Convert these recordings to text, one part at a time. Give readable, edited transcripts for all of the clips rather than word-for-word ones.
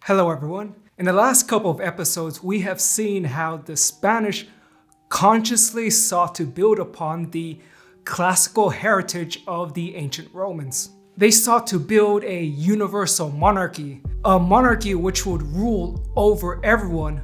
Hello everyone. In the last couple of episodes, we have seen how the Spanish consciously sought to build upon the classical heritage of the ancient Romans. They sought to build a universal monarchy, a monarchy which would rule over everyone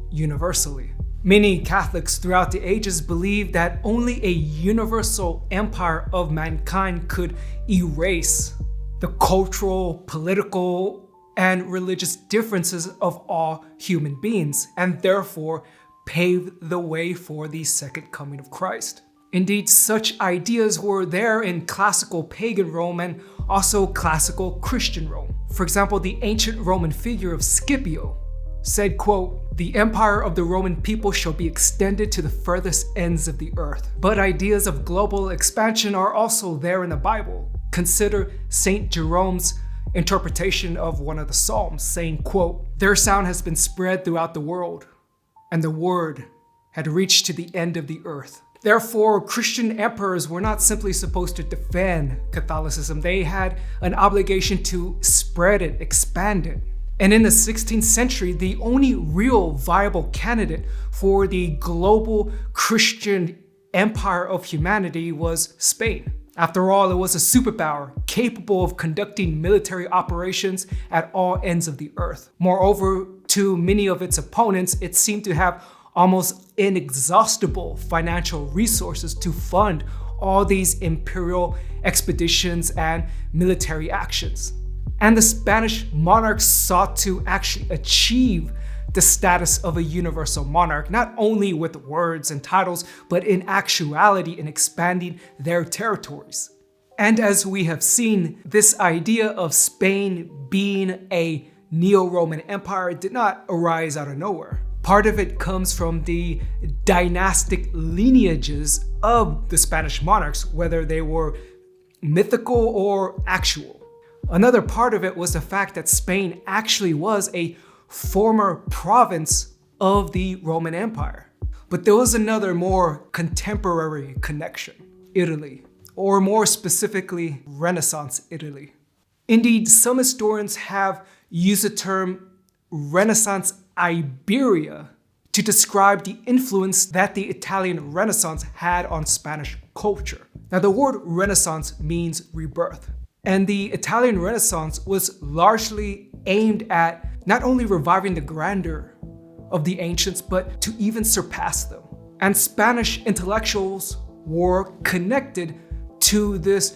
universally. Many Catholics throughout the ages believed that only a universal empire of mankind could erase the cultural, political, and religious differences of all human beings, and therefore pave the way for the second coming of Christ. Indeed, such ideas were there in classical pagan Rome and also classical Christian Rome. For example, the ancient Roman figure of Scipio said, quote, "The empire of the Roman people shall be extended to the furthest ends of the earth." But ideas of global expansion are also there in the Bible. Consider St. Jerome's interpretation of one of the Psalms, saying, quote, "Their sound has been spread throughout the world, and the word had reached to the end of the earth." Therefore, Christian emperors were not simply supposed to defend Catholicism. They had an obligation to spread it, expand it. And in the 16th century, the only real viable candidate for the global Christian empire of humanity was Spain. After all, it was a superpower capable of conducting military operations at all ends of the earth. Moreover, to many of its opponents, it seemed to have almost inexhaustible financial resources to fund all these imperial expeditions and military actions. And the Spanish monarchs sought to actually achieve the status of a universal monarch, not only with words and titles, but in actuality in expanding their territories. And as we have seen, this idea of Spain being a neo-Roman empire did not arise out of nowhere. Part of it comes from the dynastic lineages of the Spanish monarchs, whether they were mythical or actual. Another part of it was the fact that Spain actually was a former province of the Roman Empire. But there was another more contemporary connection, Italy, or more specifically, Renaissance Italy. Indeed, some historians have used the term Renaissance Iberia to describe the influence that the Italian Renaissance had on Spanish culture. Now, the word Renaissance means rebirth, and the Italian Renaissance was largely aimed at not only reviving the grandeur of the ancients, but to even surpass them. And Spanish intellectuals were connected to this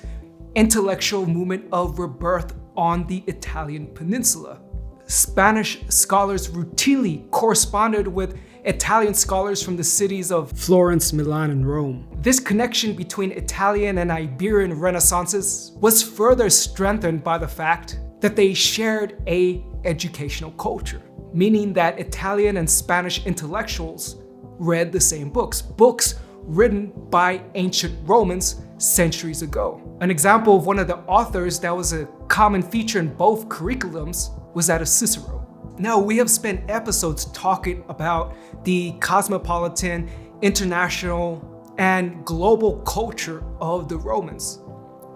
intellectual movement of rebirth on the Italian peninsula. Spanish scholars routinely corresponded with Italian scholars from the cities of Florence, Milan, and Rome. This connection between Italian and Iberian Renaissances was further strengthened by the fact that they shared a educational culture, meaning that Italian and Spanish intellectuals read the same books written by ancient Romans centuries ago. An example of one of the authors that was a common feature in both curriculums was that of Cicero. Now, we have spent episodes talking about the cosmopolitan, international, and global culture of the Romans.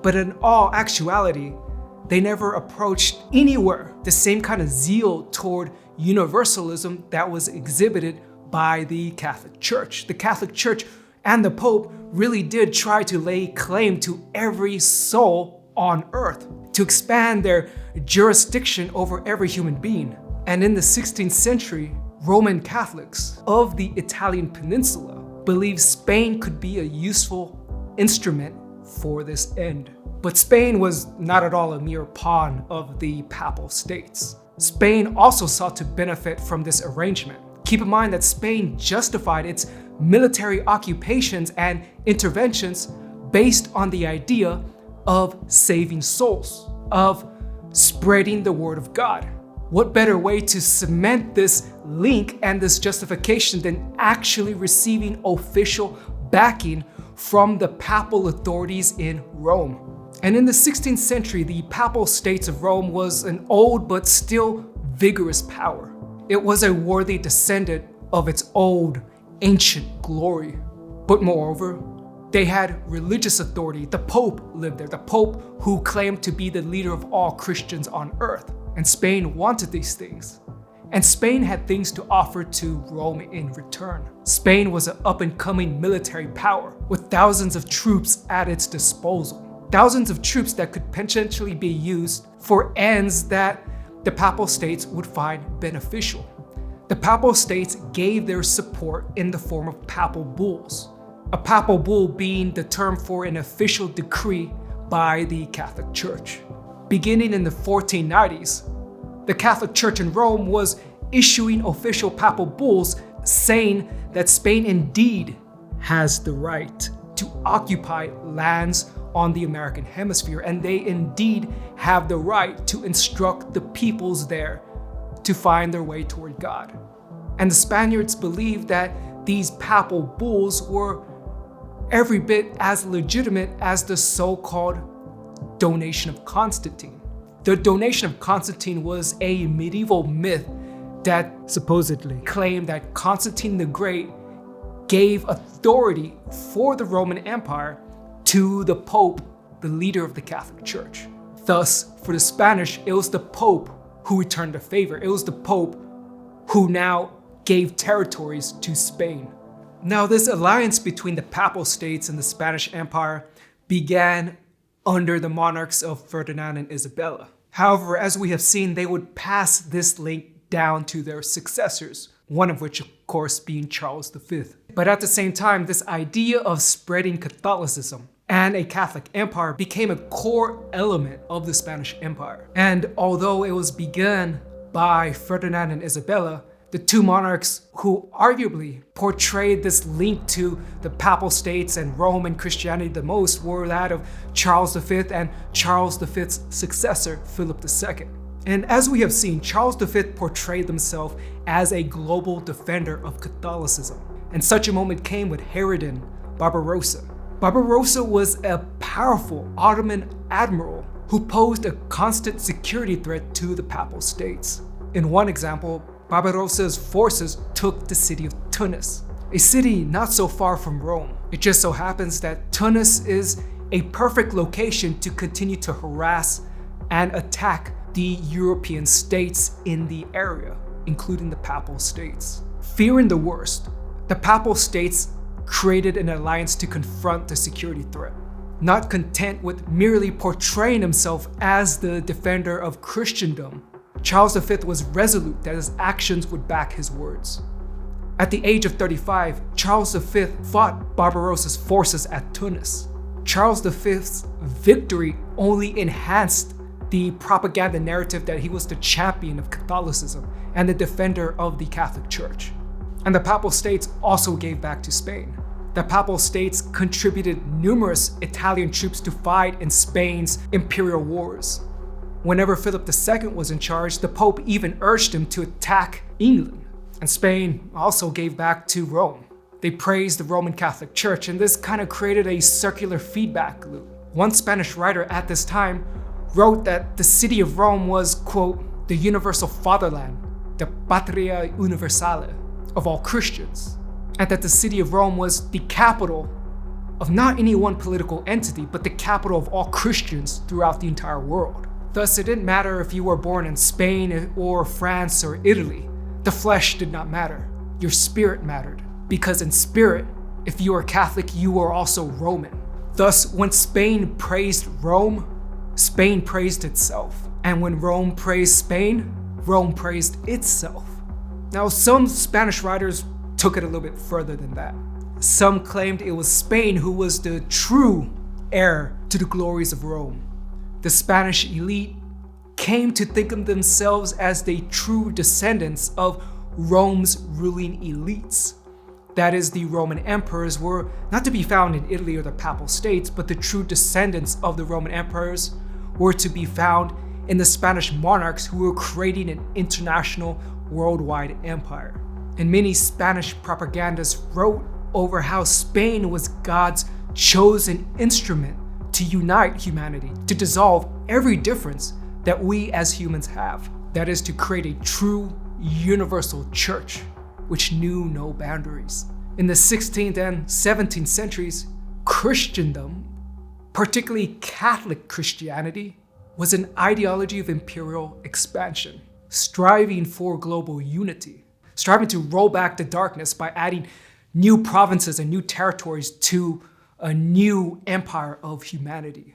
But in all actuality, they never approached anywhere the same kind of zeal toward universalism that was exhibited by the Catholic Church. The Catholic Church and the Pope really did try to lay claim to every soul on earth, to expand their jurisdiction over every human being. And in the 16th century, Roman Catholics of the Italian peninsula believed Spain could be a useful instrument for this end. But Spain was not at all a mere pawn of the Papal States. Spain also sought to benefit from this arrangement. Keep in mind that Spain justified its military occupations and interventions based on the idea of saving souls, of spreading the word of God. What better way to cement this link and this justification than actually receiving official backing from the papal authorities in Rome? And in the 16th century, the Papal States of Rome was an old but still vigorous power. It was a worthy descendant of its old, ancient glory. But moreover, They had religious authority. The Pope lived there, the Pope who claimed to be the leader of all Christians on earth. And Spain wanted these things. And Spain had things to offer to Rome in return. Spain was an up-and-coming military power with thousands of troops at its disposal. Thousands of troops that could potentially be used for ends that the Papal States would find beneficial. The Papal States gave their support in the form of papal bulls. A papal bull being the term for an official decree by the Catholic Church. Beginning in the 1490s, the Catholic Church in Rome was issuing official papal bulls saying that Spain indeed has the right to occupy lands on the American hemisphere, and they indeed have the right to instruct the peoples there to find their way toward God. And the Spaniards believed that these papal bulls were every bit as legitimate as the so-called donation of Constantine. The donation of Constantine was a medieval myth that supposedly claimed that Constantine the Great gave authority for the Roman Empire to the Pope, the leader of the Catholic Church. Thus, for the Spanish, it was the Pope who returned the favor. It was the Pope who now gave territories to Spain. Now, this alliance between the Papal States and the Spanish Empire began under the monarchs of Ferdinand and Isabella. However, as we have seen, they would pass this link down to their successors, one of which, of course, being Charles V. But at the same time, this idea of spreading Catholicism and a Catholic empire became a core element of the Spanish Empire. And although it was begun by Ferdinand and Isabella, the two monarchs who arguably portrayed this link to the Papal States and Rome and Christianity the most were that of Charles V and Charles V's successor, Philip II. And as we have seen, Charles V portrayed himself as a global defender of Catholicism. And such a moment came with Hayreddin, Barbarossa. Barbarossa was a powerful Ottoman admiral who posed a constant security threat to the Papal States. In one example, Barbarossa's forces took the city of Tunis, a city not so far from Rome. It just so happens that Tunis is a perfect location to continue to harass and attack the European states in the area, including the Papal States. Fearing the worst, the Papal States created an alliance to confront the security threat. Not content with merely portraying himself as the defender of Christendom, Charles V was resolute that his actions would back his words. At the age of 35, Charles V fought Barbarossa's forces at Tunis. Charles V's victory only enhanced the propaganda narrative that he was the champion of Catholicism and the defender of the Catholic Church. And the Papal States also gave back to Spain. The Papal States contributed numerous Italian troops to fight in Spain's imperial wars. Whenever Philip II was in charge, the Pope even urged him to attack England. And Spain also gave back to Rome. They praised the Roman Catholic Church, and this kind of created a circular feedback loop. One Spanish writer at this time wrote that the city of Rome was, quote, the universal fatherland, the patria universale of all Christians, and that the city of Rome was the capital of not any one political entity, but the capital of all Christians throughout the entire world. Thus, it didn't matter if you were born in Spain or France or Italy. The flesh did not matter. Your spirit mattered. Because in spirit, if you are Catholic, you are also Roman. Thus, when Spain praised Rome, Spain praised itself. And when Rome praised Spain, Rome praised itself. Now, some Spanish writers took it a little bit further than that. Some claimed it was Spain who was the true heir to the glories of Rome. The Spanish elite came to think of themselves as the true descendants of Rome's ruling elites. That is, the Roman emperors were not to be found in Italy or the Papal States, but the true descendants of the Roman emperors were to be found in the Spanish monarchs who were creating an international worldwide empire. And many Spanish propagandists wrote over how Spain was God's chosen instrument to unite humanity, to dissolve every difference that we as humans have. That is, to create a true universal church which knew no boundaries. In the 16th and 17th centuries, Christendom, particularly Catholic Christianity, was an ideology of imperial expansion, striving for global unity, striving to roll back the darkness by adding new provinces and new territories to a new empire of humanity.